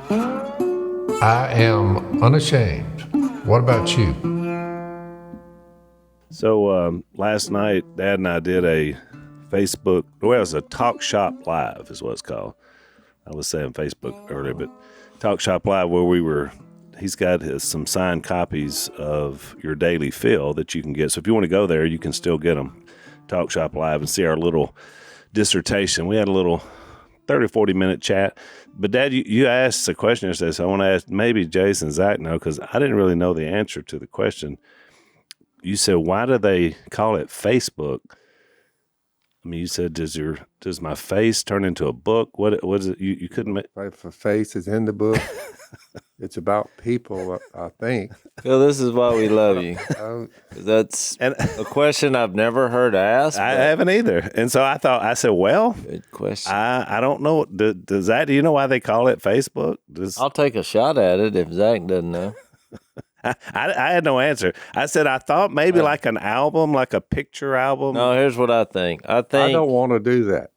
I am unashamed. What about you? So last night, Dad and I did a Facebook, well, it was a Talk Shop Live is what it's called. I was saying Facebook earlier, but Talk Shop Live where he's got some signed copies of your Daily Phil that you can get. So if you want to go there, you can still get them. Talk Shop Live and see our little dissertation. We had a little 30, 40-minute chat. But, Dad, you asked a question yesterday, so I want to ask, maybe Jason and Zach know, because I didn't really know the answer to the question. You said, why do they call it Facebook? I mean, you said, does my face turn into a book? What is it? You couldn't make... If a face is in the book, it's about people, I think. Phil, this is why we love you. That's a question I've never heard asked. I haven't either. And so I said, well, good question. I don't know. Do you know why they call it Facebook? I'll take a shot at it if Zach doesn't know. I had no answer. I said, I thought maybe like an album, like a picture album. No, here's what I think. I don't want to do that.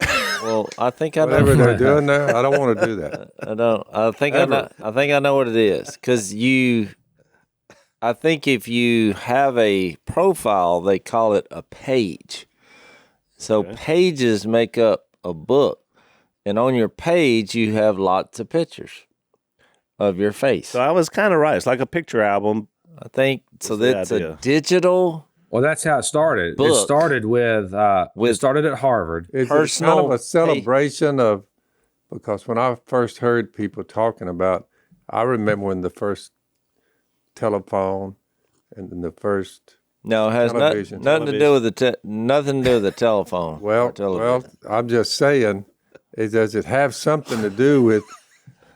Well, I think I know. Whatever they're doing there, I don't want to do that. I don't. I think I know what it is. Because I think if you have a profile, they call it a page. So pages make up a book. And on your page, you have lots of pictures of your face. So I was kind of right. It's like a picture album. I think so. That's a digital. Well, that's how it started. Book. It started it started at Harvard. It's kind of a celebration of, because when I first heard people talking about, I remember when the first telephone and then the first no, it has nothing to do with the telephone. Well, I'm just saying, does it have something to do with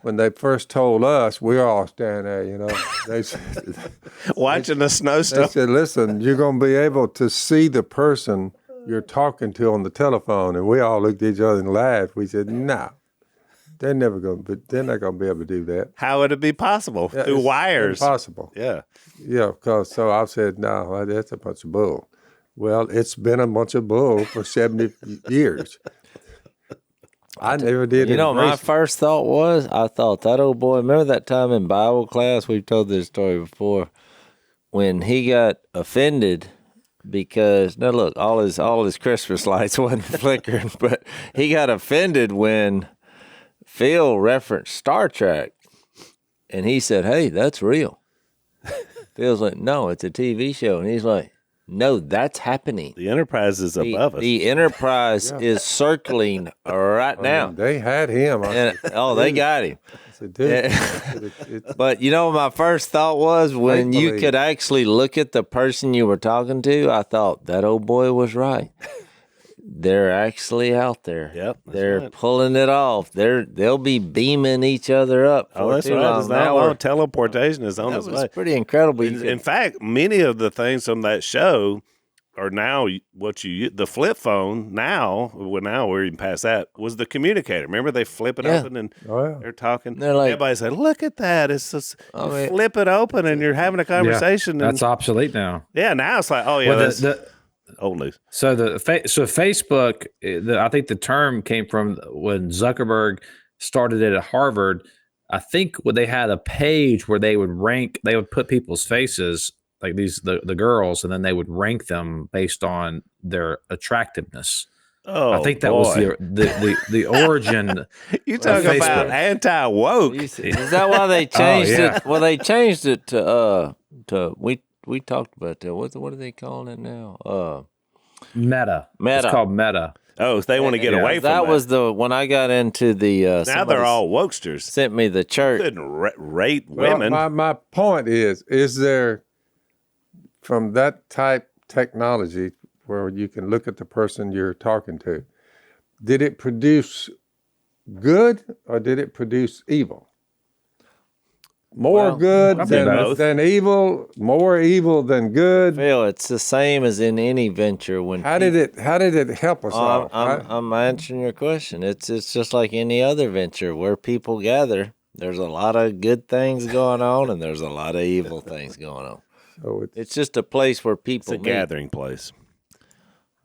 when they first told us, we were all standing there, they said, watching the snowstorm. They said, listen, you're going to be able to see the person you're talking to on the telephone. And we all looked at each other and laughed. We said, no, they're not going to be able to do that. How would it be possible? Yeah, through wires. Impossible. Yeah. Yeah, so I said, no, that's a bunch of bull. Well, it's been a bunch of bull for 70 years. I never did. My first thought was, I thought that old boy, remember that time in Bible class, we've told this story before, when he got offended because, now look, all his Christmas lights wasn't flickering, but he got offended when Phil referenced Star Trek, and he said, hey, that's real. Phil's like, no, it's a TV show. And he's like, no, that's happening. The Enterprise is above us. The Enterprise is circling right now. They had him. They got him. But my first thought was when you could actually look at the person you were talking to, I thought that old boy was right. They're actually out there. Yep, they're pulling it off. They'll be beaming each other up. That's right. Now teleportation is on its way. It's pretty incredible. In fact, many of the things from that show are now the flip phone. Now we're even past that. Was the communicator? Remember they flip it open and they're talking. They're like, everybody said, "Look at that! It's just flip it open and you're having a conversation." Yeah, that's obsolete now. Yeah, now it's like, that's old news. So Facebook, I think the term came from when Zuckerberg started it at Harvard. I think when they had a page where they would put people's faces, like the girls, and then they would rank them based on their attractiveness. Oh, I think that was the origin. You talk about anti-woke. Is that why they changed it? Well, they changed it to we talked about that. What are they calling it now? Meta. It's called Meta. Oh, if they want to get away from that. That was when I got into the. Now they're all wokesters. Sent me the church. You couldn't rate women. My point is there, from that type technology where you can look at the person you're talking to, did it produce good or did it produce evil? More good than evil, more evil than good. Phil, it's the same as in any venture. How did it help us all? I'm answering your question. It's just like any other venture where people gather. There's a lot of good things going on, and there's a lot of evil things going on. So it's just a place where people meet. It's a gathering place.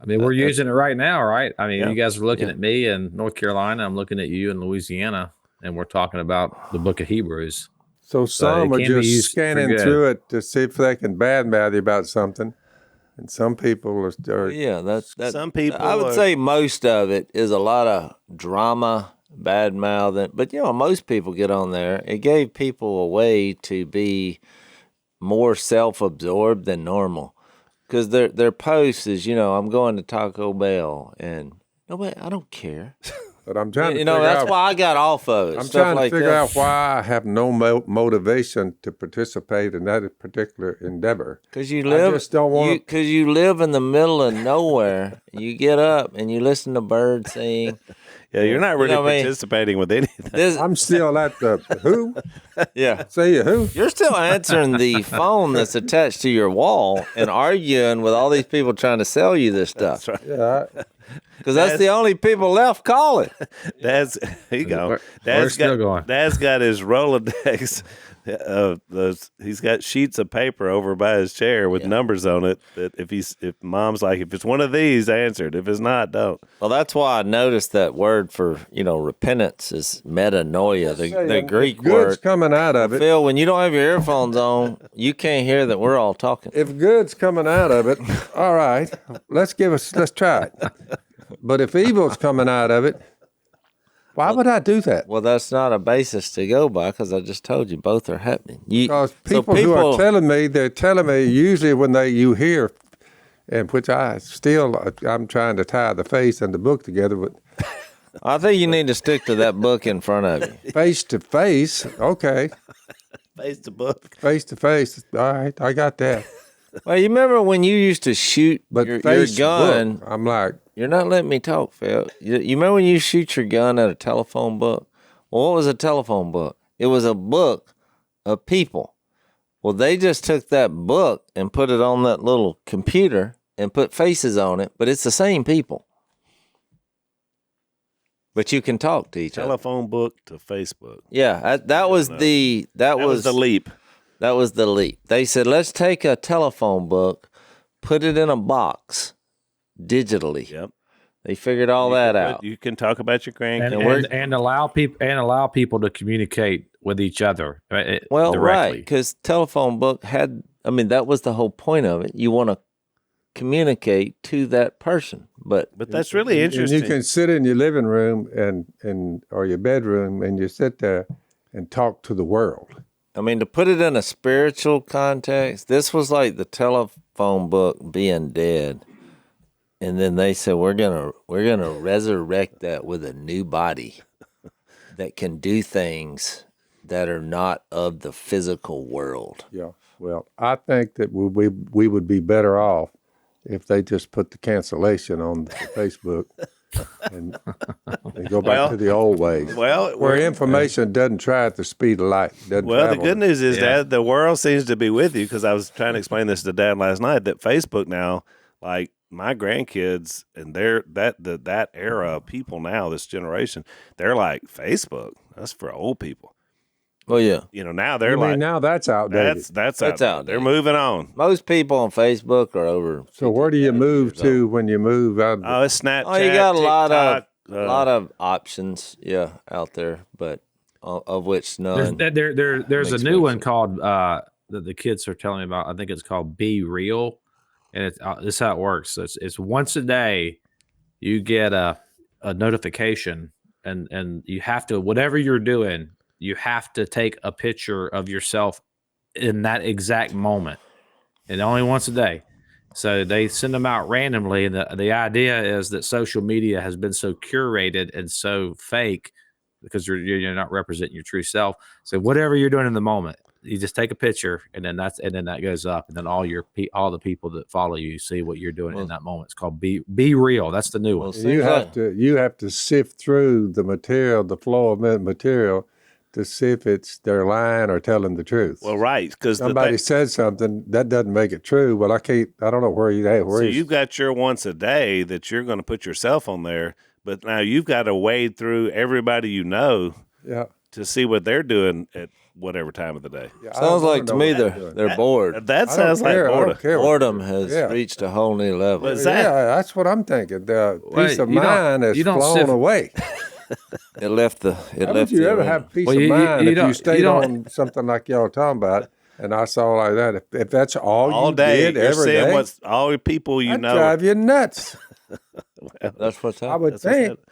I mean, we're using it right now, right? I mean, you guys are looking at me in North Carolina. I'm looking at you in Louisiana. and we're talking about the book of Hebrews. So some it are can be just used for scanning good. through it to see if they can badmouth you about something, and some people are Yeah, that's Some people I would are- say most of it is a lot of drama, bad mouthing. But most people get on there. It gave people a way to be more self-absorbed than normal, because their posts is I'm going to Taco Bell and nobody. I don't care. But I'm trying to You figure know, that's out. why I got off of it. I'm stuff trying to like figure that. out why I have no motivation to participate in that particular endeavor. Because you live, just don't wanna- Because you live in the middle of nowhere. You get up and you listen to birds sing. Yeah, you're not really know what I mean? participating with anything. This, I'm still at the who? yeah. Say you who? You're still answering the phone that's attached to your wall and arguing with all these people trying to sell you this stuff. That's right. Yeah, Because that's the only people left calling. Dad's here you go. We're still going. Dad's got his Rolodex. He's got sheets of paper over by his chair with numbers on it. That if mom's like, if it's one of these, answer it. If it's not, don't. Well, that's why I noticed that word for repentance is metanoia, the Greek good's word. coming out of it. Phil, when you don't have your earphones on, you can't hear that we're all talking. If good's coming out of it, all right, let's try it. But if evil's coming out of it, why would I do that? Well, that's not a basis to go by, because I just told you both are happening. Because people who are telling me, they're telling me usually when you hear, and which I'm trying to tie the face and the book together, but I think you need to stick to that book in front of you. face to face, okay, Face the book. face to face, all right, I got that. Well, you remember when you used to shoot But your face gun? book, I'm like, You're not letting me talk, Phil. You remember when you shoot your gun at a telephone book? Well, what was a telephone book? It was a book of people. Well, they just took that book and put it on that little computer and put faces on it, but it's the same people. But you can talk to each other. Telephone book to Facebook. Yeah, that was the That was the leap. That was the leap. They said, let's take a telephone book, put it in a box digitally. Yep. They figured all that out. You can talk about your and, grandkids. and allow people to communicate with each other. Well, directly. right, because telephone book that was the whole point of it. You want to communicate to that person, but that's really and interesting. you can sit in your living room and or your bedroom and you sit there and talk to the world. to put it in a spiritual context, this was like the telephone book being dead. And then they said, we're gonna resurrect that with a new body that can do things that are not of the physical world. Yeah. Well, I think that we would be better off if they just put the cancellation on the Facebook and go back to the old ways. Well, where information doesn't try at the speed of light. The good news is that the world seems to be with you, because I was trying to explain this to Dad last night, that Facebook now, like my grandkids and that era of people now, this generation, they're like, Facebook, that's for old people. Well, yeah. Now they're like, now that's outdated. That's outdated. They're moving on. Most people on Facebook are over. So where do you move to when you move out? Oh, it's Snapchat. Oh, you got a TikTok, lot of options, out there, but of which none. There's a makes new one sense. called that the kids are telling me about. I think it's called Be Real, and it's this is how it works. So it's once a day, you get a notification, and you have to, whatever you're doing, you have to take a picture of yourself in that exact moment, and only once a day. So they send them out randomly, and the idea is that social media has been so curated and so fake because you're not representing your true self. So whatever you're doing in the moment, you just take a picture, and then that goes up, and then all the people that follow you see what you're doing in that moment. It's called Be Real. That's the new one. You have to sift through the material, the flow of material, to see if they're lying or telling the truth. Well, right, because somebody said something that doesn't make it true. Well, I don't know where you've got your once a day that you're going to put yourself on there, but now you've got to wade through everybody to see what they're doing at whatever time of the day. Yeah, Sounds like to me they're bored. That sounds like boredom. Boredom has reached a whole new level. What's that? Yeah, that's what I'm thinking. The peace of you don't- mind has you don't flown sift- away. It left the. It How left would you the ever arena. have peace Well, of you- mind you if you don't- stayed you don't- on something like y'all talking about, and I saw like that? If that's all you day. did You're every seeing day, what's all the people you that'd know. drive you nuts. That's what's I happening. would That's what's think. happening.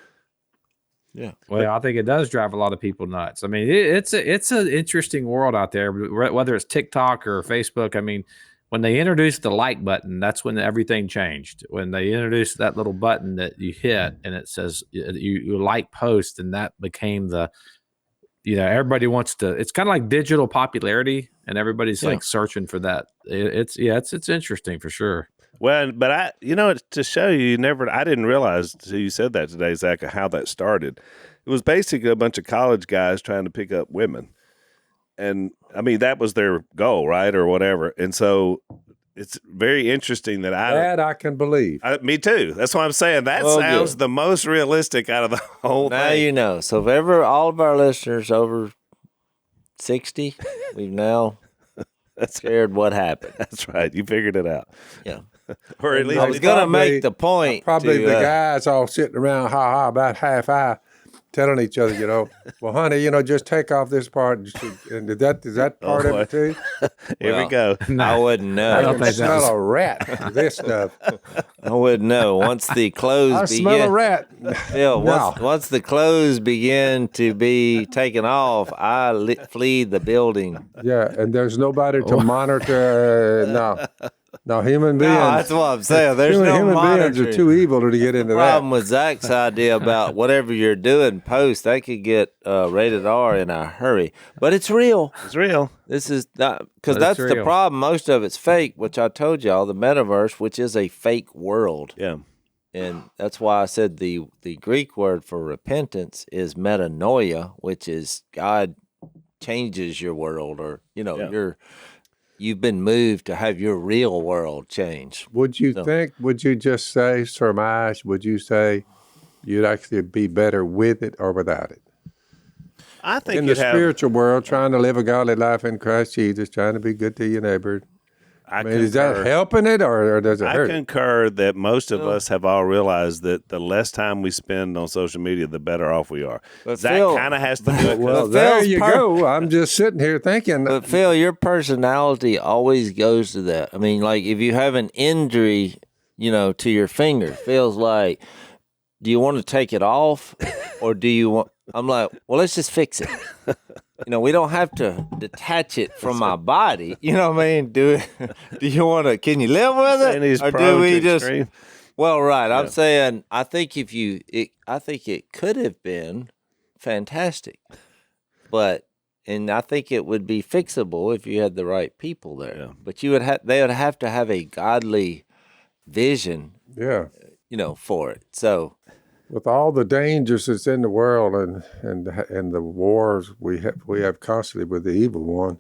Yeah. Well, I think it does drive a lot of people nuts. I mean, it's an interesting world out there, whether it's TikTok or Facebook. I mean, when they introduced the like button, that's when everything changed. When they introduced that little button that you hit and it says you like post, and that became the, everybody wants to. It's kind of like digital popularity, and everybody's like searching for that. It's interesting for sure. Well, but to show you, I didn't realize until you said that today, Zach, how that started. It was basically a bunch of college guys trying to pick up women. And I mean, that was their goal, right? Or whatever. And so it's very interesting that I can believe. me too. That's what I'm saying. That Well, sounds good. the most realistic out of the whole Now thing. you know. So if ever all of our listeners over 60, we've now shared what happened. That's right. You figured it out. Yeah. Or at least I was going to make the point. Probably to, the guys all sitting around, about half eye, telling each other, well, honey, just take off this part. And is that part of it too? Here we go. I wouldn't I know. can think that smell was- a rat. This stuff. I wouldn't know. Once the clothes I smell a begin, rat. Phil, No. once the clothes begin to be taken off, I flee the building. Yeah, and there's nobody to monitor. No, human beings. No, that's what I'm saying. There's no human beings are monitoring. too evil to get into Problem that. with Zach's idea about whatever you're doing post, that could get rated R in a hurry. But it's real. It's real. This is not because But that's it's the real. problem. Most of it's fake, which I told y'all, the metaverse, which is a fake world. Yeah. And that's why I said the Greek word for repentance is metanoia, which is God changes your world, or you've been moved to have your real world change. Would you just say, surmise, would you say you'd actually be better with it or without it? I think In the spiritual world, trying to live a godly life in Christ Jesus, trying to be good to your neighbor. I mean, is that helping it or does it hurt? I concur that most of us have all realized that the less time we spend on social media, the better off we are. But Zach Phil- kind of has to do it. Well, But there Phil's you go. I'm just sitting here thinking. But Phil, your personality always goes to that. I mean, like if you have an injury, to your finger, feels like, do you want to take it off or do you want? I'm like, well, let's just fix it. We don't have to detach it from my body. You know what I mean? Do you want to? Can you live with Saying he's it, or prone do we to just? extreme. Well, right. I'm saying I think I think it could have been fantastic, and I think it would be fixable if you had the right people there. Yeah. But they would have to have a godly vision, Yeah. for it. So With all the dangers that's in the world and the wars we have constantly with the evil one,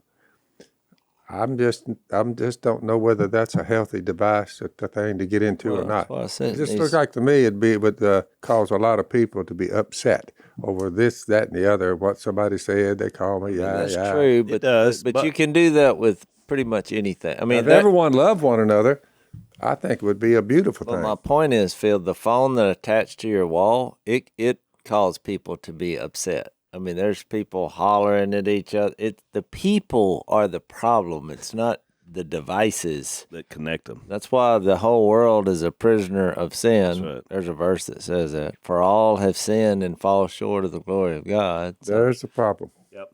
I'm just don't know whether that's a healthy device, the thing to get into or that's not. why I said It just looks like to me it would cause a lot of people to be upset over this, that, and the other. What somebody said, they call me. that's yeah. true. But does, but but- you can do that with pretty much anything. I mean, If everyone loved one another, I think it would be a beautiful But thing. my point is, Phil, the phone that attached to your wall, it caused people to be upset. I mean, there's people hollering at each other. The people are the problem. It's not the devices that connect them. That's why the whole world is a prisoner of sin. That's right. There's a verse that says that. For all have sinned and fall short of the glory of God. So, There's the problem.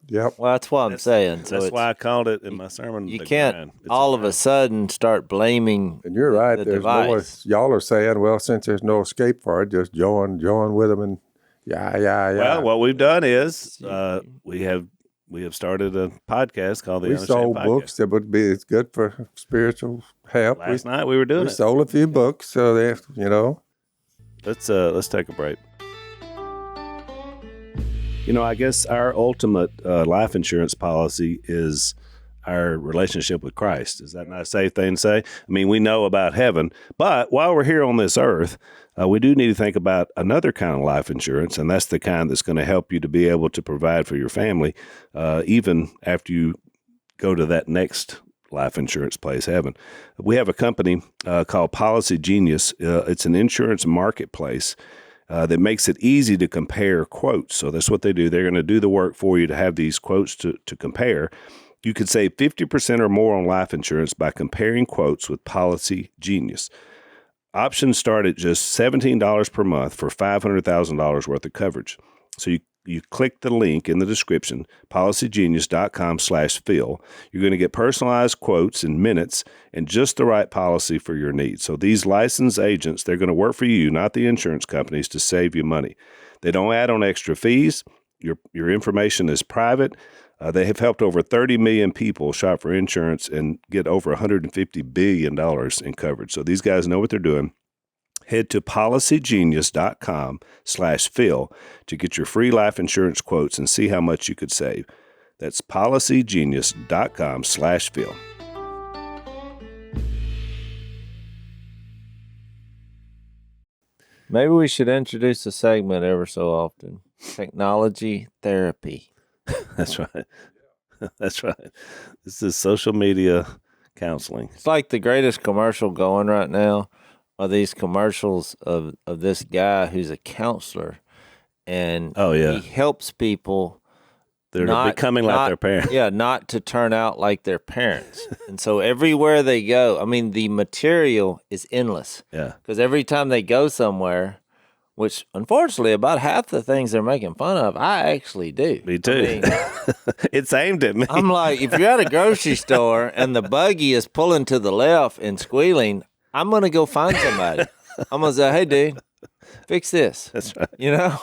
Yep. well, that's what I'm saying. So That's why I called it in my sermon. you the can't grind. It's all of a grind. sudden start blaming. And you're right. The There's no. device. Y'all are saying, well, since there's no escape for it, just join with them and yeah. Well, what we've done is we have started a podcast called the we Unashamed sold Podcast. books that would be. It's good for spiritual help. Last night we were doing we it. sold a few books, so they, Let's take a break. I guess our ultimate life insurance policy is our relationship with Christ. Is that not a safe thing to say? I mean, we know about heaven, but while we're here on this earth, we do need to think about another kind of life insurance, and that's the kind that's going to help you to be able to provide for your family, even after you go to that next life insurance place, heaven. We have a company called Policy Genius. It's an insurance marketplace. that makes it easy to compare quotes. So that's what they do. They're going to do the work for you to have these quotes to compare. You could save 50% or more on life insurance by comparing quotes with Policy Genius. Options start at just $17 per month for $500,000 worth of coverage. So you click the link in the description, policygenius.com/Phil. You're going to get personalized quotes in minutes and just the right policy for your needs. So these licensed agents, they're going to work for you, not the insurance companies, to save you money. They don't add on extra fees. Your information is private. They have helped over 30 million people shop for insurance and get over $150 billion in coverage. So these guys know what they're doing. Head to policygenius.com/Phil to get your free life insurance quotes and see how much you could save. That's policygenius.com/Phil. Maybe we should introduce a segment ever so often. Technology therapy. That's right. That's right. This is social media counseling. It's like the greatest commercial going right now are these commercials of this guy who's a counselor, and he helps people. They're becoming like their parents. Yeah, not to turn out like their parents. And so everywhere they go, I mean, the material is endless. Yeah. Because every time they go somewhere, which unfortunately about half the things they're making fun of, I actually do. Me too. I mean, it's aimed at me. I'm like, if you're at a grocery store and the buggy is pulling to the left and squealing, I'm going to go find somebody. I'm going to say, hey, dude, fix this. That's right. You know?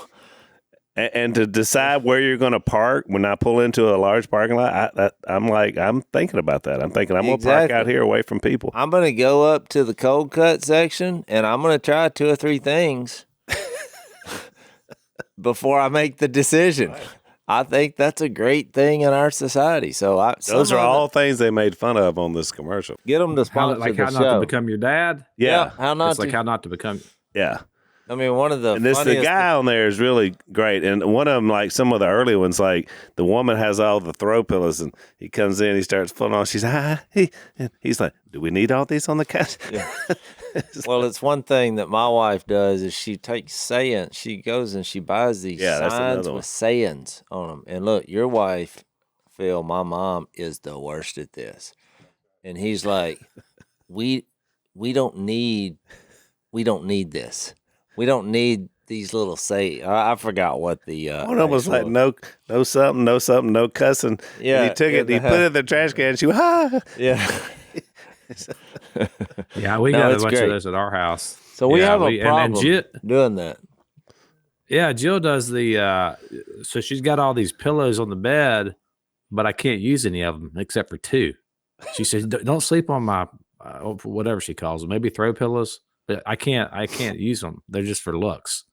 And to decide where you're going to park when I pull into a large parking lot, I'm thinking about that. I'm thinking I'm going to park out here away from people. I'm going to go up to the cold cut section and I'm going to try 2 or 3 things before I make the decision. I think that's a great thing in our society. So those are all things they made fun of on this commercial. Get them to sponsor the how show. not to become your dad. Yeah. How not It's to. like how not to become. Yeah. I mean, one of the And the funniest guy on there is really great. And one of them, like some of the early ones, like the woman has all the throw pillows and he comes in, he starts putting on, she's and he's like, do we need all these on the couch? Yeah. Well, it's one thing that my wife does is she takes sayings. She goes and she buys these signs with sayings on them. And look, your wife, Phil, my mom, is the worst at this. And he's like, we don't need this. We don't need these little I forgot what the one of them was like no something, no cussing. Yeah, and he took it, he put it in the trash can. And she went, yeah. Yeah, we got a bunch great. of those at our house. So we have a problem and doing that. Yeah, Jill does so she's got all these pillows on the bed, but I can't use any of them except for 2. She says, don't sleep on my, whatever she calls them, maybe throw pillows. But I can't use them. They're just for looks.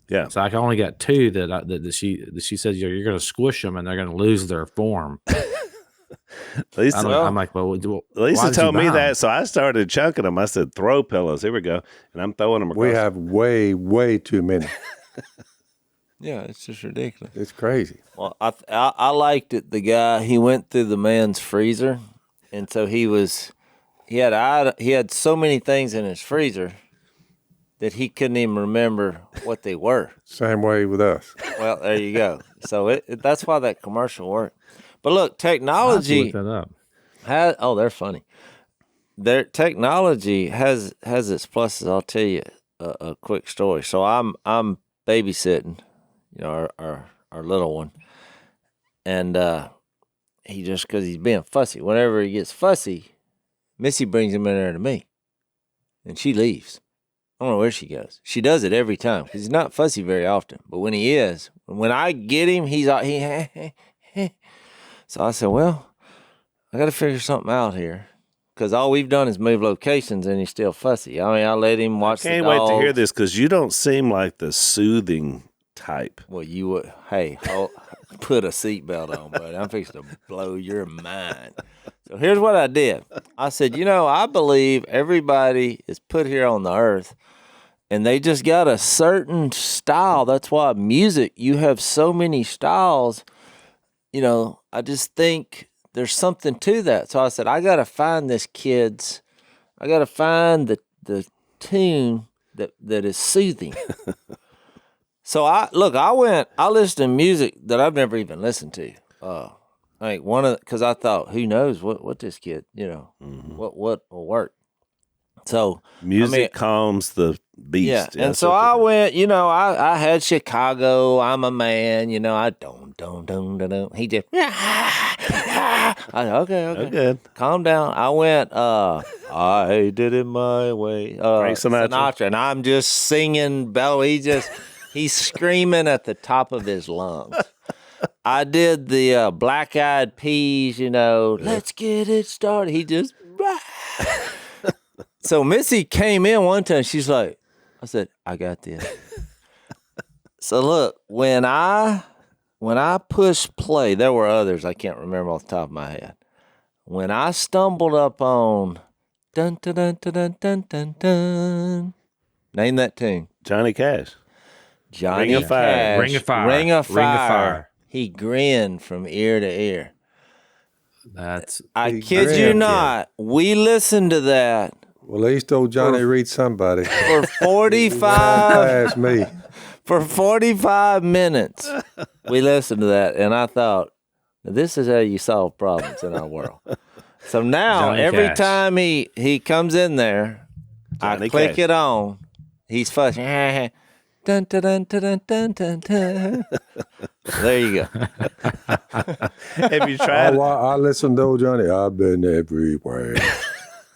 Yeah. So I only got 2 that she says you're going to squish them and they're going to lose their form. Lisa, I'm like, well, Lisa told me that, so I started chunking them. I said, throw pillows. Here we go. And I'm throwing them across. We have way, way too many. Yeah, it's just ridiculous. It's crazy. Well, I liked it. The guy, he went through the man's freezer, and so he had so many things in his freezer that he couldn't even remember what they were. Same way with us. Well, there you go. So that's why that commercial worked. But look, technology look that up. they're funny. Their technology has its pluses. I'll tell you a quick story. So I'm babysitting, our little one, and he just because he's being fussy. Whenever he gets fussy, Missy brings him in there to me, and she leaves. I don't know where she goes. She does it every time because he's not fussy very often. But when he is, when I get him, he's So I said, well, I got to figure something out here because all we've done is move locations, and he's still fussy. I mean, I let him watch the dogs. Can't wait to hear this because you don't seem like the soothing type. Well, you would. Hey, put a seatbelt on, buddy. I'm fixing to blow your mind. So here's what I did. I said, I believe everybody is put here on the earth, and they just got a certain style. That's why music, you have so many styles. I just think there's something to that. So I said, I got to find I got to find the tune that is soothing. So I listened to music that I've never even listened to. Like because I thought, who knows what this kid, what will work. So Music calms the beast. Yeah, and so I went. I had Chicago. I'm a man. I don't. He just. I said, okay. Good. Calm down. I went. I did it my way. Frank Sinatra. And I'm just singing. He's screaming at the top of his lungs. I did the Black Eyed Peas. Let's get it started. He just. So Missy came in one time. She's like, I said, I got this. So look, when I pushed play, there were others I can't remember off the top of my head. When I stumbled up on dun dun dun dun dun dun dun dun, name that tune. Johnny Cash. Johnny Ring of Fire. Cash. Ring of Fire. Ring of Ring of Fire. Fire. He grinned from ear to ear. I kid you grinned, not. We listened to that. Well, at least old Johnny read somebody. For 45 Ask me. For 45 minutes, we listened to that, and I thought, this is how you solve problems in our world. So now, Johnny every Cash. time he comes in there, Johnny I click Cash. it on. He's fussing. Dun, dun, dun, dun, dun, dun, dun. There you go. Have you tried? I listened to old Johnny. I've been everywhere.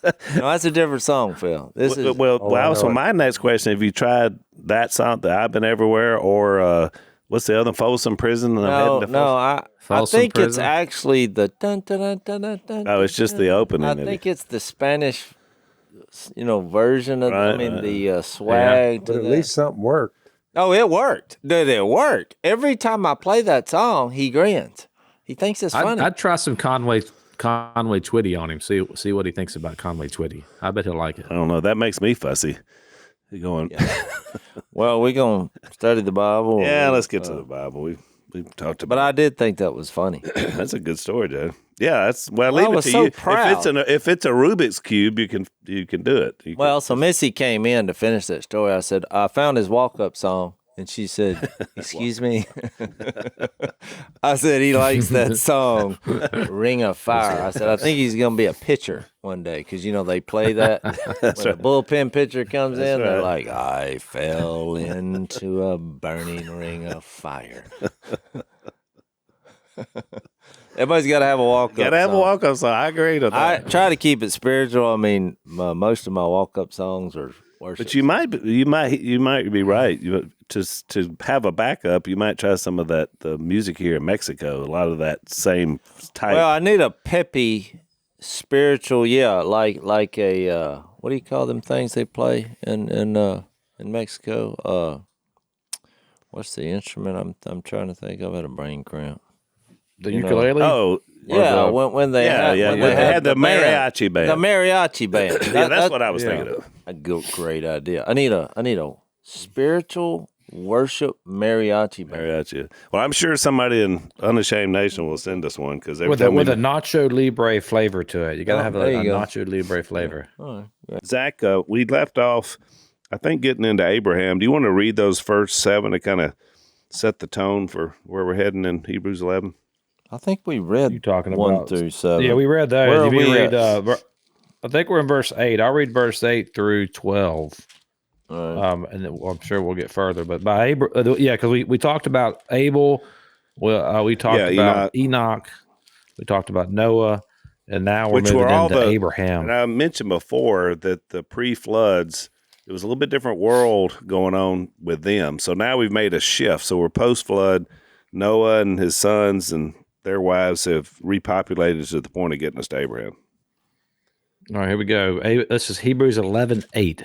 No, that's a different song, Phil. This is So my next question: have you tried that song, that I've Been Everywhere, or what's the other, Folsom Prison? And I'm heading to I Folsom think it's Prison? actually the dun dun dun dun dun. Dun, Oh, it's just the opening. I isn't think it? it's the Spanish, version of. Right, the swag. But To at that. least something worked. Oh, it worked. Dude, it worked. Every time I play that song, he grins. He thinks it's funny. I'd try some Conway Twitty on him. See what he thinks about Conway Twitty. I bet he'll like it. I don't know. That makes me fussy. You're going. Well, we're going to study the Bible. Yeah, let's get to the Bible. We've talked about. But I did think that was funny. That's a good story, Joe. Yeah, that's I leave it was to so you. proud. If it's a Rubik's cube, you can do it. You can- Well, so Missy came in to finish that story. I said, I found his walk-up song. And she said, excuse me? I said, he likes that song, Ring of Fire. I said, I think he's going to be a pitcher one day because, they play that. When the bullpen pitcher comes in, they're like, I fell into a burning ring of fire. Everybody's got to have a walk-up Gotta have a song. walk-up song. I agree with I that. try to keep it spiritual. I mean, most of my walk-up songs are worship. But you might be right. To have a backup, you might try some of the music here in Mexico. A lot of that same type. Well, I need a peppy spiritual, like a what do you call them things they play in Mexico? What's the instrument I'm trying to think of? I had a brain cramp. The ukulele? Oh, Yeah, when they had the band, mariachi band. The mariachi band. Yeah, that's what I was thinking of. A great idea. I need a spiritual worship mariachi band. Mariachi. Well, I'm sure somebody in Unashamed Nation will send us one because every with time a Nacho Libre flavor to it. You got to have a there you go. Nacho Libre flavor. All right. Zach, we left off, I think, getting into Abraham. Do you want to read those first 7 to kind of set the tone for where we're heading in Hebrews 11? I think we read You talking 1 about- through 7. Yeah, we read those. Where If are you we read, at? I think we're in verse 8. I'll read verse 8 through 12. All right. And then I'm sure we'll get further. But by because we talked about Abel. Well, we talked about Enoch. We talked about Noah. And now we're Which were moving all into the- Abraham. And I mentioned before that the pre-floods, it was a little bit different world going on with them. So now we've made a shift. So we're post-flood. Noah and his sons and their wives have repopulated to the point of getting us to Abraham. All right, here we go. This is Hebrews 11:8,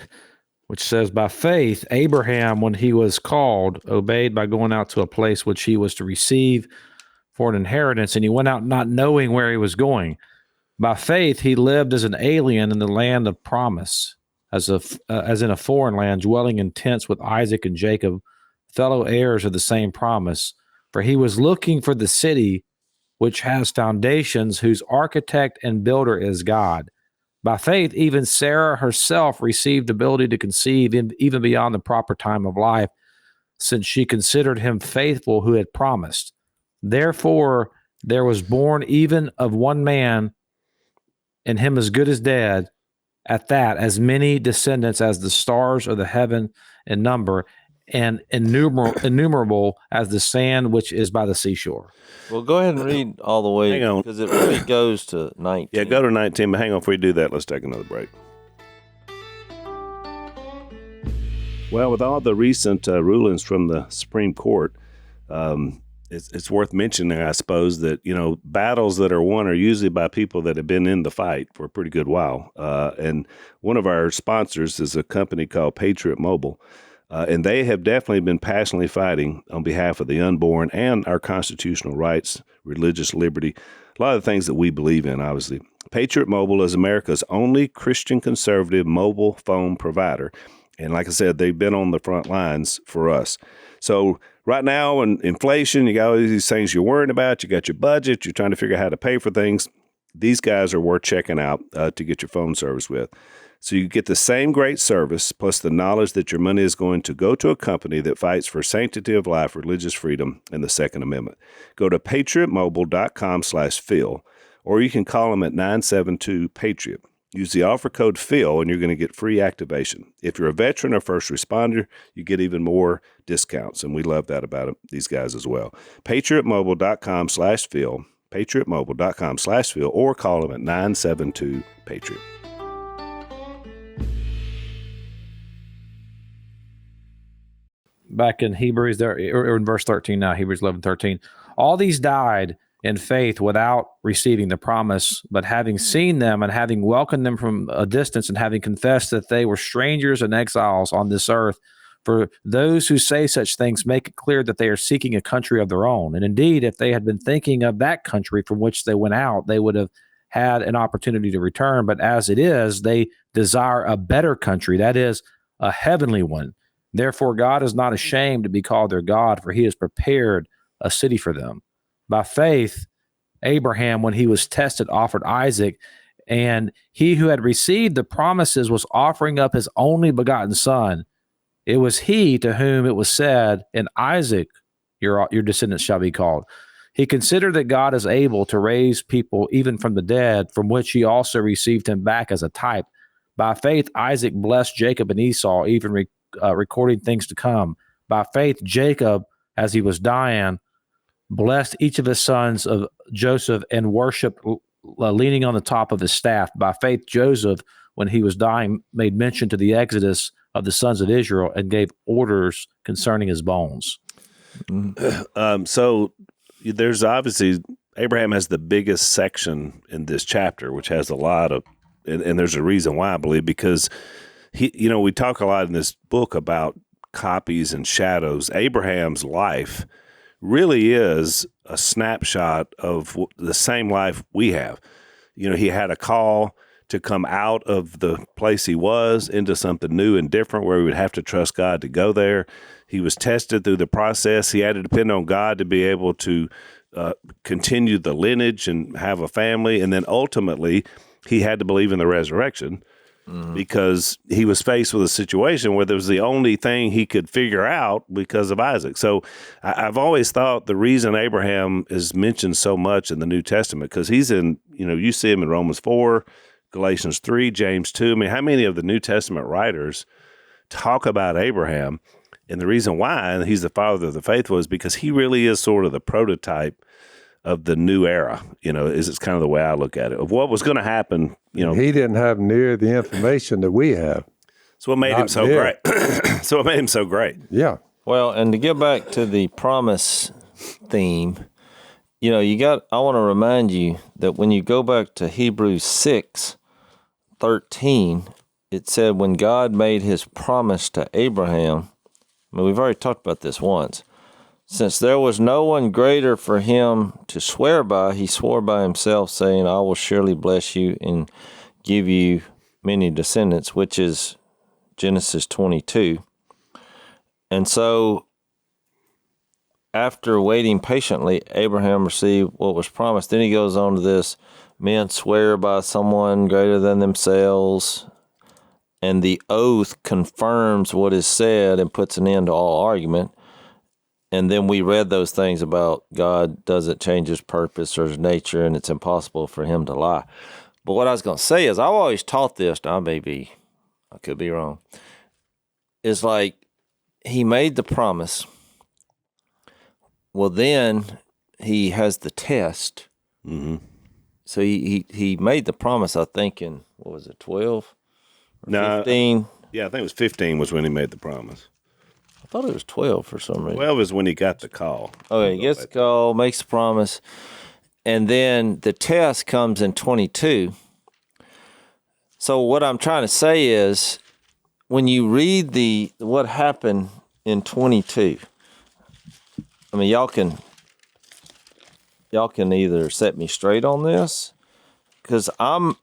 which says, by faith, Abraham, when he was called, obeyed by going out to a place which he was to receive for an inheritance, and he went out not knowing where he was going. By faith, he lived as an alien in the land of promise, as in a foreign land, dwelling in tents with Isaac and Jacob, fellow heirs of the same promise. For he was looking for the city which has foundations, whose architect and builder is God. By faith, even Sarah herself received ability to conceive even beyond the proper time of life, since she considered him faithful who had promised. Therefore, there was born even of one man, and him as good as dead, at that, as many descendants as the stars of the heaven in number, and innumerable as the sand which is by the seashore. Well, go ahead and read all the way Hang on. because it really goes to 19. Yeah, go to 19, but hang on, before you do that, let's take another break. Well, with all the recent rulings from the Supreme Court, it's worth mentioning, I suppose, that, battles that are won are usually by people that have been in the fight for a pretty good while. And one of our sponsors is a company called Patriot Mobile. And they have definitely been passionately fighting on behalf of the unborn and our constitutional rights, religious liberty, a lot of the things that we believe in, obviously. Patriot Mobile is America's only Christian conservative mobile phone provider. And like I said, they've been on the front lines for us. So right now, in inflation, you got all these things you're worrying about. You got your budget. You're trying to figure out how to pay for things. These guys are worth checking out to get your phone service with. So you get the same great service, plus the knowledge that your money is going to go to a company that fights for sanctity of life, religious freedom, and the Second Amendment. Go to patriotmobile.com/Phil, or you can call them at 972-PATRIOT. Use the offer code Phil, and you're going to get free activation. If you're a veteran or first responder, you get even more discounts, and we love that about these guys as well. patriotmobile.com/Phil, patriotmobile.com/Phil, or call them at 972-PATRIOT. Back in Hebrews, there or in verse 13 now, Hebrews 11:13. All these died in faith without receiving the promise, but having seen them and having welcomed them from a distance and having confessed that they were strangers and exiles on this earth. For those who say such things make it clear that they are seeking a country of their own. And indeed, if they had been thinking of that country from which they went out, they would have had an opportunity to return. But as it is, they desire a better country, that is, a heavenly one. Therefore, God is not ashamed to be called their God, for he has prepared a city for them. By faith, Abraham, when he was tested, offered Isaac, and he who had received the promises was offering up his only begotten son. It was he to whom it was said, "In Isaac your descendants shall be called." He considered that God is able to raise people even from the dead, from which he also received him back as a type. By faith, Isaac blessed Jacob and Esau, even recording things to come. By faith, Jacob, as he was dying, blessed each of his sons of Joseph and worshiped leaning on the top of his staff. By faith, Joseph, when he was dying, made mention to the exodus of the sons of Israel and gave orders concerning his bones. So there's obviously, Abraham has the biggest section in this chapter, which has a lot of, and there's a reason why, I believe, because we talk a lot in this book about copies and shadows. Abraham's life really is a snapshot of the same life we have. He had a call to come out of the place he was into something new and different where he would have to trust God to go there. He was tested through the process. He had to depend on God to be able to continue the lineage and have a family. And then ultimately, he had to believe in the resurrection. Because he was faced with a situation where there was the only thing he could figure out because of Isaac. So I've always thought the reason Abraham is mentioned so much in the New Testament, because he's in, you see him in Romans 4, Galatians 3, James 2. I mean, how many of the New Testament writers talk about Abraham? And the reason why he's the father of the faithful is because he really is sort of the prototype of the new era, it's kind of the way I look at it, of what was going to happen. He didn't have near the information that we have. So what made him so great? So what made him so great? Yeah. Well, and to get back to the promise theme, I want to remind you that when you go back to Hebrews 6:13, it said when God made his promise to Abraham, we've already talked about this once, since there was no one greater for him to swear by, he swore by himself, saying, I will surely bless you and give you many descendants, which is Genesis 22. And so after waiting patiently, Abraham received what was promised. Then he goes on to this, men swear by someone greater than themselves, and the oath confirms what is said and puts an end to all argument. And then we read those things about God doesn't change his purpose or his nature, and it's impossible for him to lie. But what I was going to say is I've always taught this, now maybe I could be wrong, is like he made the promise. Well, then he has the test. Mm-hmm. So he made the promise, I think, in, what was it, 12 or No, 15? Yeah, I think it was 15 was when he made the promise. I thought it was 12 for some reason. 12 is when he got the call. Okay, he gets the call, makes the promise, and then the test comes in 22. So what I'm trying to say is, when you read what happened in 22, I mean, y'all can either set me straight on this, because I'm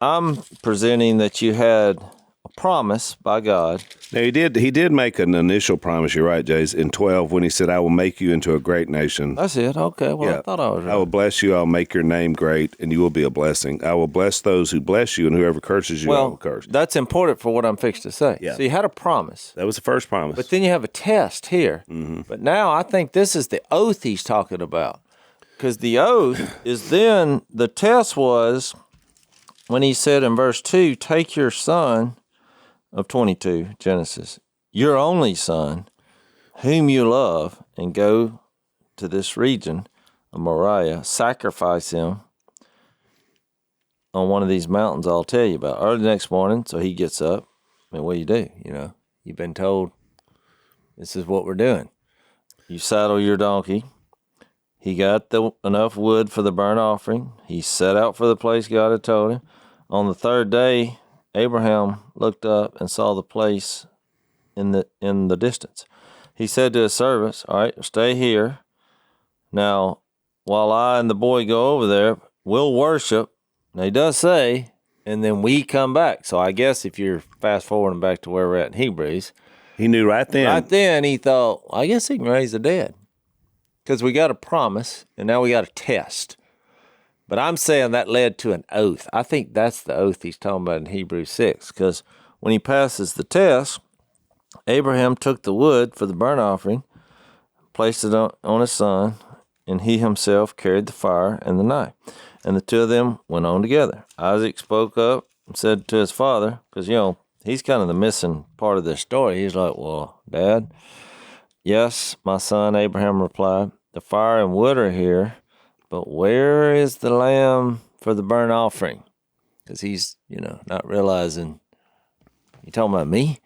presenting that you had a promise by God. Now, he did make an initial promise, you're right, Jace, in 12 when he said, I will make you into a great nation. That's it. Okay, well, Yeah. I thought I was right. I will bless you, I'll make your name great, and you will be a blessing. I will bless those who bless you, and whoever curses you, I will curse. That's important for what I'm fixed to say. Yeah. So you had a promise, That was the first promise. but then you have a test here. Mm-hmm. But now I think this is the oath he's talking about. Because the oath is then, the test was when he said in verse 2, take your son of 22, Genesis, your only son, whom you love, and go to this region of Moriah, sacrifice him on one of these mountains I'll tell you about. Early the next morning, so he gets up. I mean, what do you do? You know, you've been told this is what we're doing. You saddle your donkey. He got enough wood for the burnt offering. He set out for the place God had told him. On the third day, Abraham looked up and saw the place in the distance. He said to his servants, all right, stay here. Now, while I and the boy go over there, we'll worship. Now, he does say, and then we come back. So I guess if you're fast forwarding back to where we're at in Hebrews, he knew right then. He thought, I guess he can raise the dead. Because we got a promise, and now we got a test. But I'm saying that led to an oath. I think that's the oath he's talking about in Hebrews 6. Because when he passes the test, Abraham took the wood for the burnt offering, placed it on his son, and he himself carried the fire and the knife. And the two of them went on together. Isaac spoke up and said to his father, because, he's kind of the missing part of this story. He's like, well, Dad, yes, my son, Abraham replied, the fire and wood are here, but where is the lamb for the burnt offering? Because he's, not realizing, you talking about me?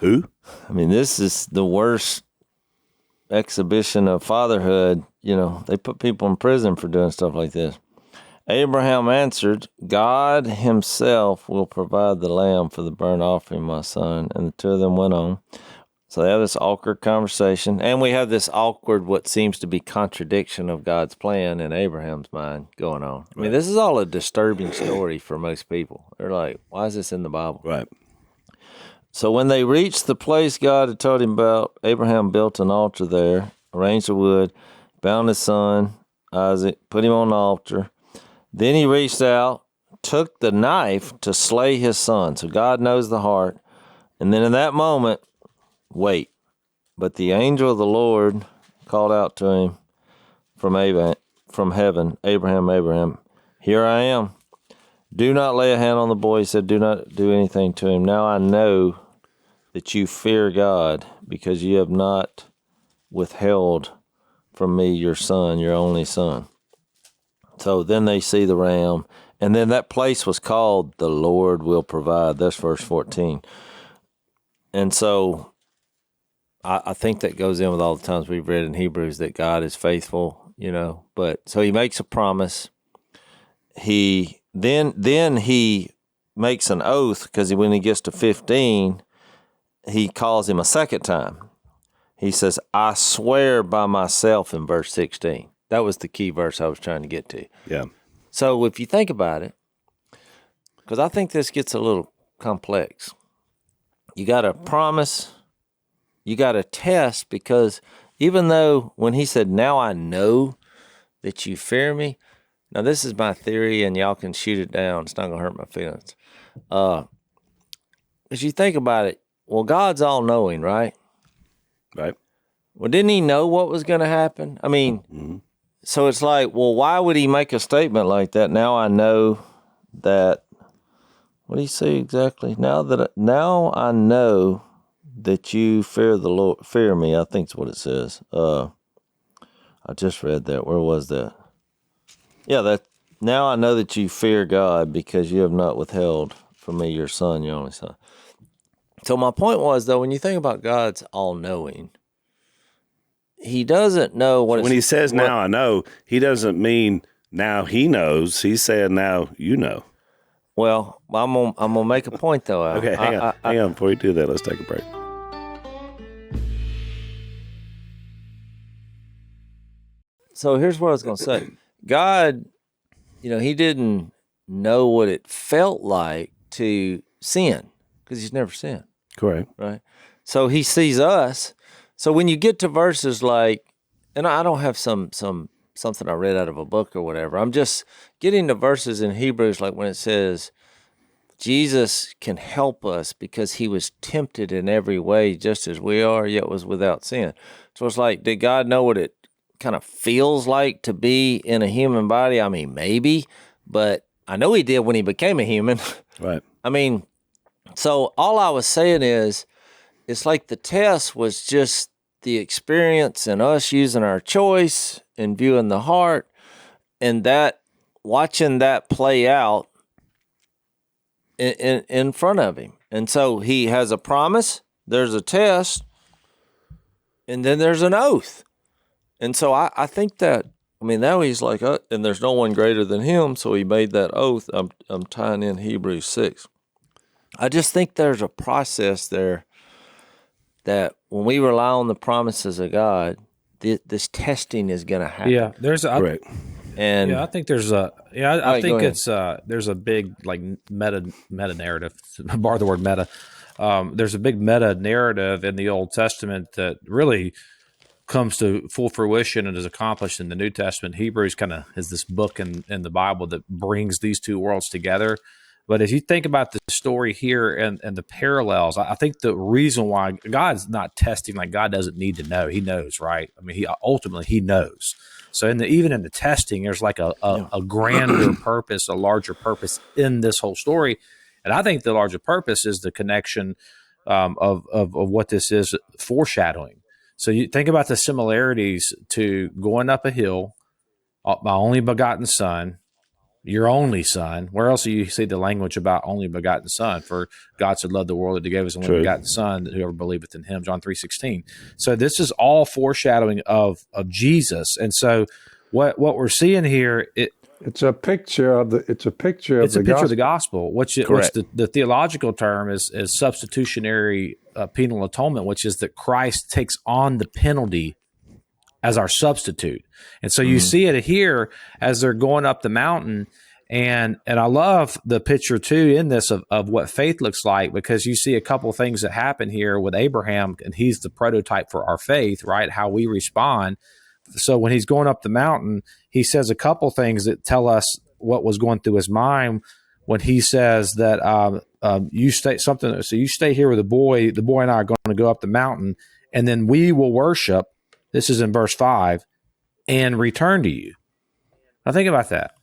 Who? I mean, this is the worst exhibition of fatherhood. They put people in prison for doing stuff like this. Abraham answered, God himself will provide the lamb for the burnt offering, my son. And the two of them went on. So they have this awkward conversation, and we have this awkward, what seems to be contradiction of God's plan in Abraham's mind going on. I mean, this is all a disturbing story for most people. They're like, why is this in the Bible? Right. So when they reached the place God had told him about, Abraham built an altar there, arranged the wood, bound his son, Isaac, put him on the altar. Then he reached out, took the knife to slay his son. So God knows the heart. And then in that moment, wait. But the angel of the Lord called out to him from heaven, Abraham, Abraham, here I am. Do not lay a hand on the boy. He said, do not do anything to him. Now I know that you fear God, because you have not withheld from me your son, your only son. So then they see the ram, and then that place was called the Lord will provide. That's verse 14. And so I think that goes in with all the times we've read in Hebrews that God is faithful, But so he makes a promise. Then he makes an oath, because when he gets to 15, he calls him a second time. He says, I swear by myself in verse 16. That was the key verse I was trying to get to. Yeah. So if you think about it, because I think this gets a little complex. You got a promise, you got a test, because even though when he said, now I know that you fear me, now this is my theory and y'all can shoot it down. It's not going to hurt my feelings. As you think about it, well, God's all-knowing, right? Right. Well, didn't he know what was going to happen? I mean, so it's like, well, why would he make a statement like that? Now I know that. What do you say exactly? Now I know that you fear the Lord, fear me. I think is what it says. I just read that. Where was that? Yeah, that. Now I know that you fear God because you have not withheld from me your son, your only son. So my point was, though, when you think about God's all-knowing, he doesn't know what. When he says "now I know," he doesn't mean now he knows. He's saying now you know. Well, I'm gonna make a point though. Al. Okay, hang on. Before you do that, let's take a break. So here's what I was gonna say. God, he didn't know what it felt like to sin because he's never sinned. Correct. Right. So he sees us. So when you get to verses like, and I don't have something I read out of a book or whatever. I'm just getting to verses in Hebrews, like when it says Jesus can help us because he was tempted in every way just as we are, yet was without sin. So it's like, did God know what it kind of feels like to be in a human body? I mean, maybe, but I know he did when he became a human. Right. I mean, so all I was saying is, it's like the test was just the experience and us using our choice and viewing the heart, and that watching that play out in front of him. And so he has a promise, there's a test, and then there's an oath. And so I think that, now he's like, and there's no one greater than him, so he made that oath. I'm tying in Hebrews 6. I just think there's a process there that when we rely on the promises of God, this testing is going to happen. Yeah, Correct. And I think there's I think it's there's a big like meta narrative. Borrow the word meta. There's a big meta narrative in the Old Testament that really comes to full fruition and is accomplished in the New Testament. Hebrews kind of is this book in the Bible that brings these two worlds together. But if you think about the story here and the parallels, I think the reason why God's not testing, like God doesn't need to know. He knows, right? I mean, he knows. So even in the testing, there's like a grander purpose, a larger purpose in this whole story. And I think the larger purpose is the connection of what this is foreshadowing. So you think about the similarities to going up a hill, my only begotten son, your only son. Where else do you see the language about only begotten son? For God so loved the world that he gave his only begotten son, that whoever believeth in him, John 3:16. So this is all foreshadowing of Jesus. And so what we're seeing here, it's a picture of the gospel. Which the theological term is substitutionary penal atonement, which is that Christ takes on the penalty as our substitute. And so you see it here as they're going up the mountain. And I love the picture too in this of what faith looks like, because you see a couple of things that happen here with Abraham, and he's the prototype for our faith, right? How we respond. So when he's going up the mountain, he says a couple things that tell us what was going through his mind when he says that you stay here with the boy and I are going to go up the mountain, and then we will worship. This is in verse 5, and return to you. Now think about that.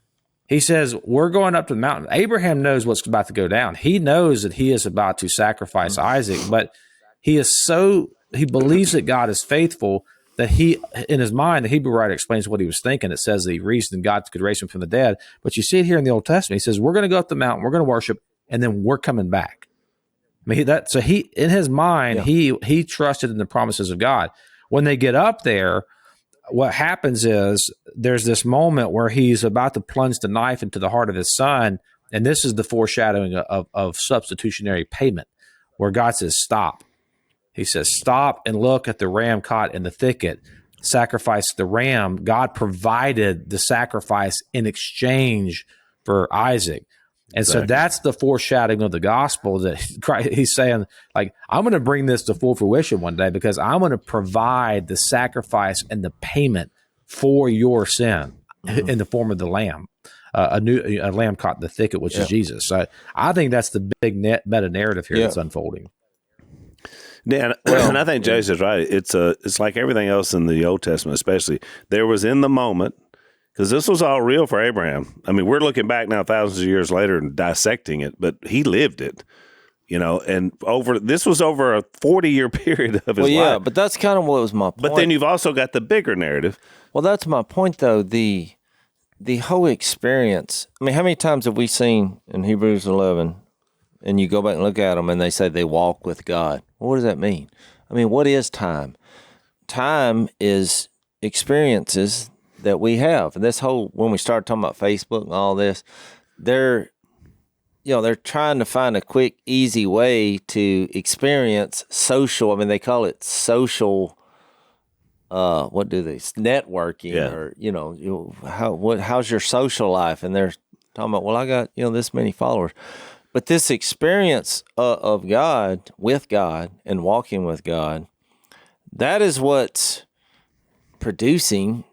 He says, we're going up to the mountain. Abraham knows what's about to go down. He knows that he is about to sacrifice Isaac, but he believes that God is faithful, that in his mind, the Hebrew writer explains what he was thinking. It says that he reasoned God could raise him from the dead. But you see it here in the Old Testament. He says, we're going to go up the mountain, we're going to worship, and then we're coming back. In his mind, he trusted in the promises of God. When they get up there, what happens is there's this moment where he's about to plunge the knife into the heart of his son, and this is the foreshadowing of substitutionary payment, where God says, stop. He says, stop and look at the ram caught in the thicket. Sacrifice the ram. God provided the sacrifice in exchange for Isaac. And Exactly. So that's the foreshadowing of the gospel, that he's saying, like, I'm going to bring this to full fruition one day because I'm going to provide the sacrifice and the payment for your sin in the form of the lamb, a lamb caught in the thicket, which is Jesus. So I think that's the big meta narrative here that's unfolding. Yeah, and I think Jase is right. It's like everything else in the Old Testament, especially. There was in the moment, because this was all real for Abraham. I mean, we're looking back now thousands of years later and dissecting it, but he lived it, and this was over a 40-year period of his life. But that's kind of what was my point. But then you've also got the bigger narrative. Well, that's my point, though. The whole experience. I mean, how many times have we seen in Hebrews 11, and you go back and look at them, and they say they walk with God? Well, what does that mean? I mean, what is time? Time is experiences that we have. And this whole, when we started talking about Facebook and all this, they're trying to find a quick, easy way to experience social. I mean, they call it social. What do they? Networking, or how's your social life? And they're talking about, well, I got this many followers, but this experience of God, with God, and walking with God, that is what's producing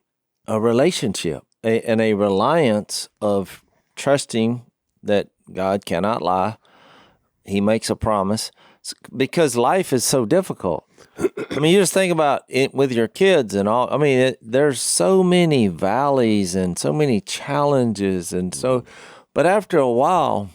a relationship and a reliance of trusting that God cannot lie. He makes a promise, because life is so difficult. I mean, you just think about it with your kids and all. I mean, there's so many valleys and so many challenges. But after a while,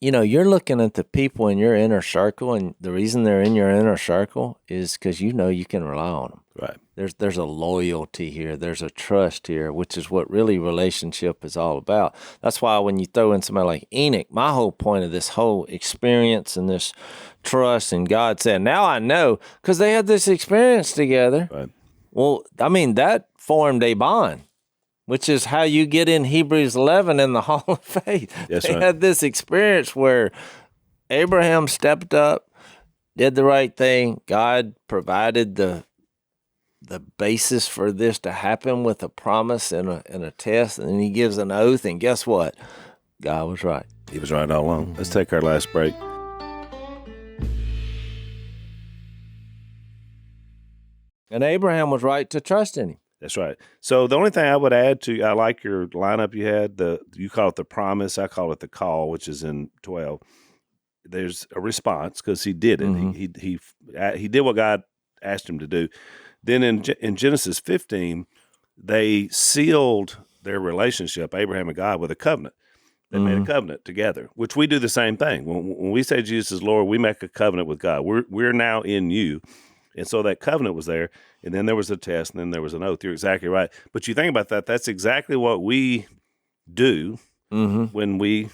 you're looking at the people in your inner circle, and the reason they're in your inner circle is because you can rely on them. Right. There's a loyalty here. There's a trust here, which is what really relationship is all about. That's why when you throw in somebody like Enoch, my whole point of this whole experience and this trust, and God said, now I know, because they had this experience together. Right. Well, I mean, that formed a bond, which is how you get in Hebrews 11 in the Hall of Faith. Yes, they right. had this experience where Abraham stepped up, did the right thing. God provided the basis for this to happen with a promise and a test, and then he gives an oath, and guess what? God was right. He was right all along. Let's take our last break. And Abraham was right to trust in him. That's right. So the only thing I would add I like your lineup you had. You call it the promise. I call it the call, which is in 12. There's a response because he did it. Mm-hmm. He did what God asked him to do. Then in Genesis 15, they sealed their relationship, Abraham and God, with a covenant. They made a covenant together, which we do the same thing. When we say Jesus is Lord, we make a covenant with God. We're now in you. And so that covenant was there, and then there was a test, and then there was an oath. You're exactly right. But you think about that, that's exactly what we do when we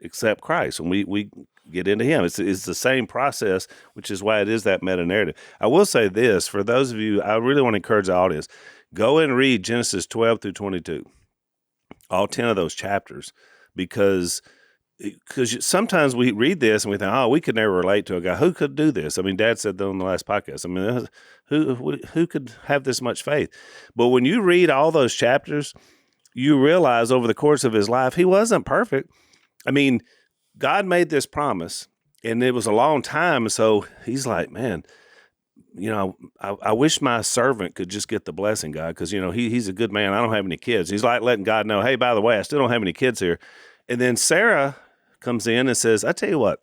accept Christ, when we get into him. It's the same process, which is why it is that meta-narrative. I will say this, for those of you, I really want to encourage the audience, go and read Genesis 12 through 22, all 10 of those chapters, because sometimes we read this and we think, we could never relate to a guy. Who could do this? I mean, Dad said that on the last podcast. I mean, who could have this much faith? But when you read all those chapters, you realize over the course of his life, he wasn't perfect. I mean, God made this promise, and it was a long time. So he's like, man, I wish my servant could just get the blessing, God, because, he's a good man. I don't have any kids. He's like letting God know, hey, by the way, I still don't have any kids here. And then Sarah comes in and says, I tell you what,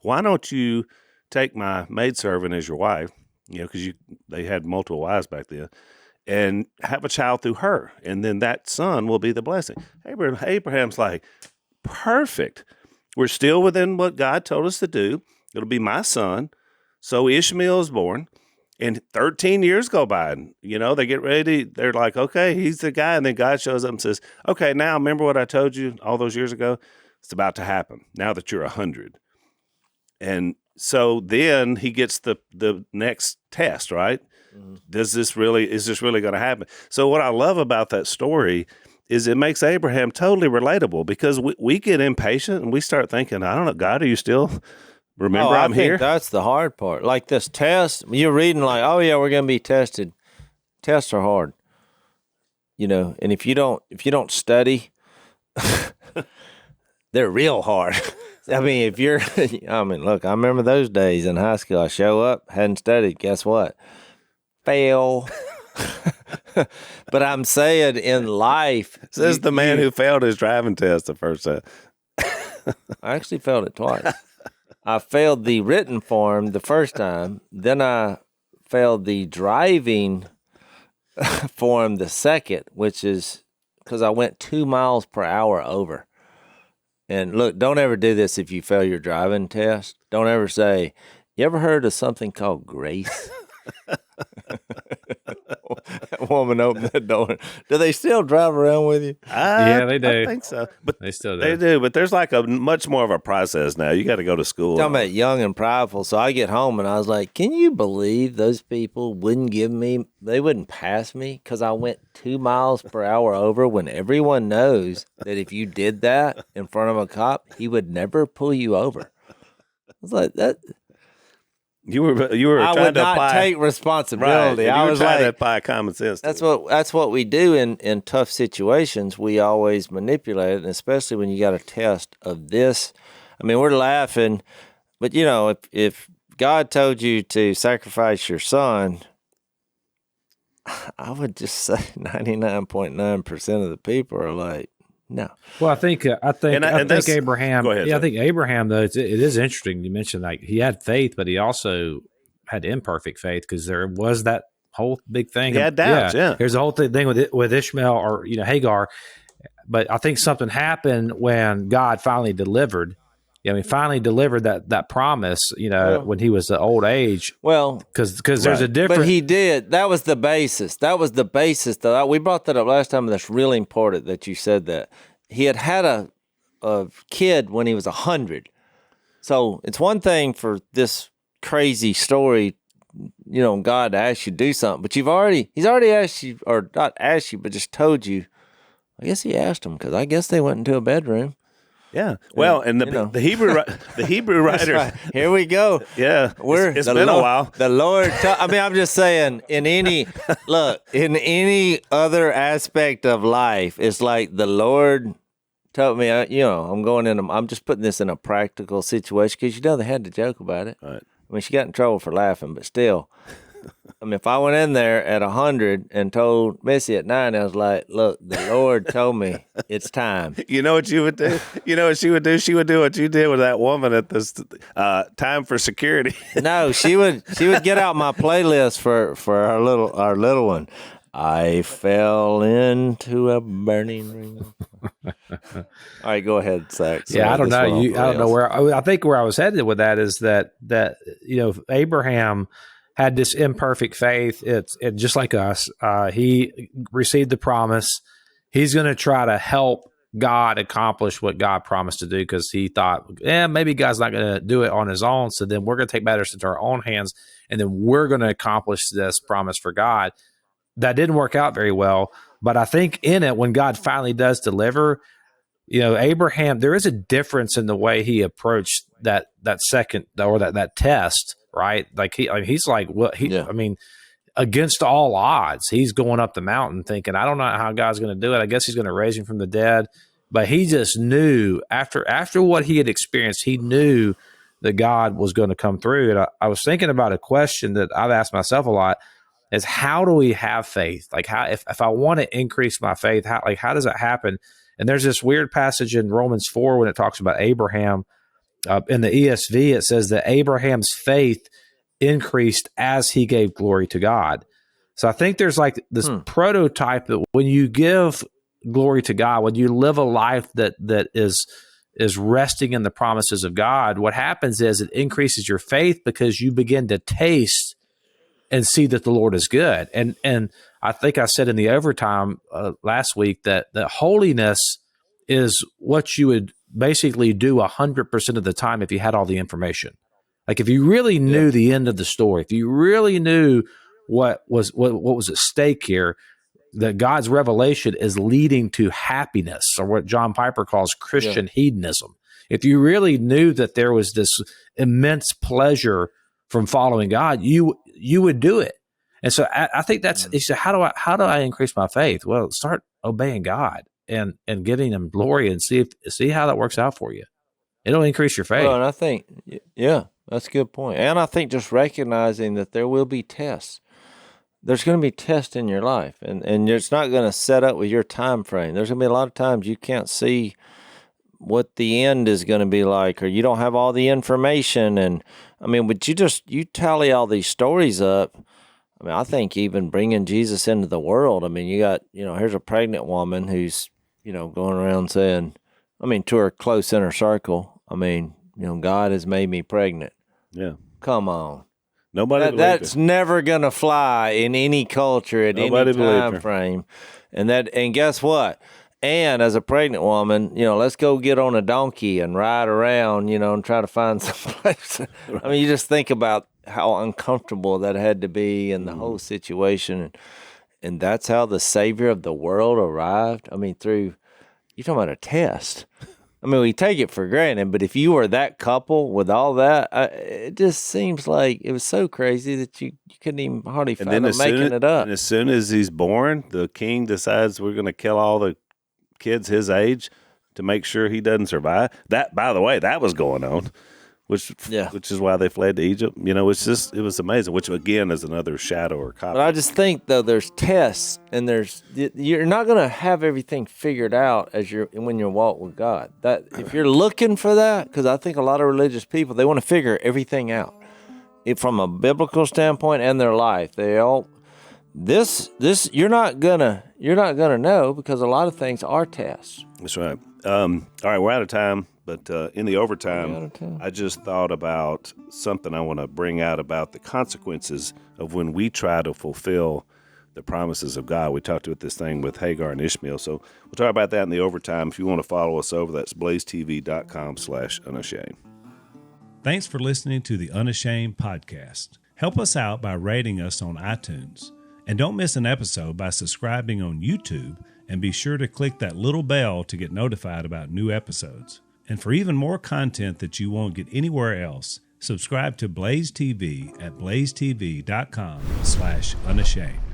why don't you take my maidservant as your wife, because they had multiple wives back then, and have a child through her, and then that son will be the blessing. Abraham's like, perfect. We're still within what God told us to do. It'll be my son. So Ishmael is born, and 13 years go by, and, they get ready. They're like, okay, he's the guy. And then God shows up and says, okay, now remember what I told you all those years ago? It's about to happen now that you're 100. And so then he gets the next test, right? Mm-hmm. Is this really going to happen? So what I love about that story is it makes Abraham totally relatable, because we get impatient and we start thinking, I don't know, God, are you still, remember I'm here? I think that's the hard part. Like this test, you're reading like, oh yeah, we're going to be tested. Tests are hard, and if you don't study, they're real hard. I mean, look, I remember those days in high school. I show up, hadn't studied. Guess what? Fail. But I'm saying in life. Says the man who failed his driving test the first time. I actually failed it twice. I failed the written form the first time. Then I failed the driving form the second, which is because I went 2 miles per hour over. And look, don't ever do this if you fail your driving test. Don't ever say, you ever heard of something called grace? That woman opened the door. Do they still drive around with you? Yeah, they do. I think so. But They still do. They do, but there's like a much more of a process now. You got to go to school. Talking about young and prideful. So I get home and I was like, can you believe those people they wouldn't pass me because I went 2 miles per hour over when everyone knows that if you did that in front of a cop, he would never pull you over. I was like, that. You were I trying would to not apply, take responsibility. Right. I You were was trying to like, apply common sense. that's what we do in tough situations. We always manipulate it, and especially when you got a test of this. I mean, we're laughing, but if God told you to sacrifice your son, I would just say 99.9% of the people are like, no. Well, I think Abraham. Go ahead, yeah, I Jeff. think Abraham though it is interesting. You mentioned like he had faith, but he also had imperfect faith because there was that whole big thing. He had doubts. Yeah. There's a whole thing with Ishmael or Hagar, but I think something happened when God finally delivered. He finally delivered that promise. When he was the old age. Well, because there's a difference. But he did. That was the basis. Though. We brought that up last time, and that's really important that you said that. He had a kid when he was 100. So it's one thing for this crazy story, God to ask you to do something, but he's already asked you, or not asked you, but just told you. I guess he asked him because I guess they went into a bedroom. Yeah. Well, and the Hebrew writer. Right. Here we go. Yeah. It's been a while. The Lord. I'm just saying. In any other aspect of life, it's like the Lord told me. I'm just putting this in a practical situation because they had to joke about it. Right. I mean, she got in trouble for laughing, but still. I mean, if I went in there at 100 and told Missy at 9, I was like, look, the Lord told me it's time. You know what you would do? You know what she would do? She would do what you did with that woman at this time for security. No, she would get out my playlist for our little one. I fell into a burning ring. All right, go ahead, Zach. Sorry, I don't know. I don't know where. I think where I was headed with that is that Abraham had this imperfect faith. It's just like us. He received the promise. He's going to try to help God accomplish what God promised to do because he thought, maybe God's not going to do it on his own. So then we're going to take matters into our own hands, and then we're going to accomplish this promise for God. That didn't work out very well. But I think in it, when God finally does deliver, Abraham, there is a difference in the way he approached that second or that test, right? Like he's like, I mean, against all odds, he's going up the mountain thinking, I don't know how God's going to do it. I guess he's going to raise him from the dead. But he just knew after what he had experienced, he knew that God was going to come through. And I was thinking about a question that I've asked myself a lot is how do we have faith? Like how, if I want to increase my faith, how does that happen? And there's this weird passage in Romans 4 when it talks about Abraham. In the ESV, it says that Abraham's faith increased as he gave glory to God. So I think there's like this prototype that when you give glory to God, when you live a life that is resting in the promises of God, what happens is it increases your faith because you begin to taste and see that the Lord is good. And I think I said in the overtime last week that holiness is what you would basically do 100% of the time if you had all the information. Like if you really knew the end of the story, if you really knew what was at stake here, that God's revelation is leading to happiness, or what John Piper calls Christian hedonism. If you really knew that there was this immense pleasure from following God, you would do it. And so I think that's, he said, how do I increase my faith? Well, start obeying God and giving him glory and see how that works out for you. It'll increase your faith. Well, and I think, that's a good point. And I think just recognizing that there will be tests. There's going to be tests in your life, and it's not going to set up with your time frame. There's going to be a lot of times you can't see what the end is going to be like, or you don't have all the information. And I mean, but you tally all these stories up. I mean, I think even bringing Jesus into the world, I mean, you got, here's a pregnant woman who's, going around saying, I mean, to her close inner circle, I mean, God has made me pregnant. Yeah. Come on. Nobody that's never going to fly in any culture at any time frame. And guess what? And as a pregnant woman, let's go get on a donkey and ride around, and try to find some place. I mean, you just think about how uncomfortable that had to be and the whole situation. And that's how the Savior of the world arrived. I mean, you're talking about a test. I mean, we take it for granted, but if you were that couple with all that, it just seems like it was so crazy that you couldn't even hardly fathom making it up. And as soon as he's born, the king decides we're going to kill all the kids his age to make sure he doesn't survive. That, by the way, that was going on, which is why they fled to Egypt. It was amazing, which again is another shadow or copy. But I just think though there's tests and you're not going to have everything figured out when you walk with God. That if you're looking for that, because I think a lot of religious people, they want to figure everything out from a biblical standpoint and their life. They all you're not gonna know, because a lot of things are tests. That's right. All right, we're out of time, but in the overtime, I just thought about something I want to bring out about the consequences of when we try to fulfill the promises of God. We talked about this thing with Hagar and Ishmael, so we'll talk about that in the overtime. If you want to follow us over, that's blazetv.com/unashamed. Thanks for listening to the Unashamed podcast. Help us out by rating us on iTunes. And don't miss an episode by subscribing on YouTube, and be sure to click that little bell to get notified about new episodes. And for even more content that you won't get anywhere else, subscribe to Blaze TV at blazetv.com/unashamed.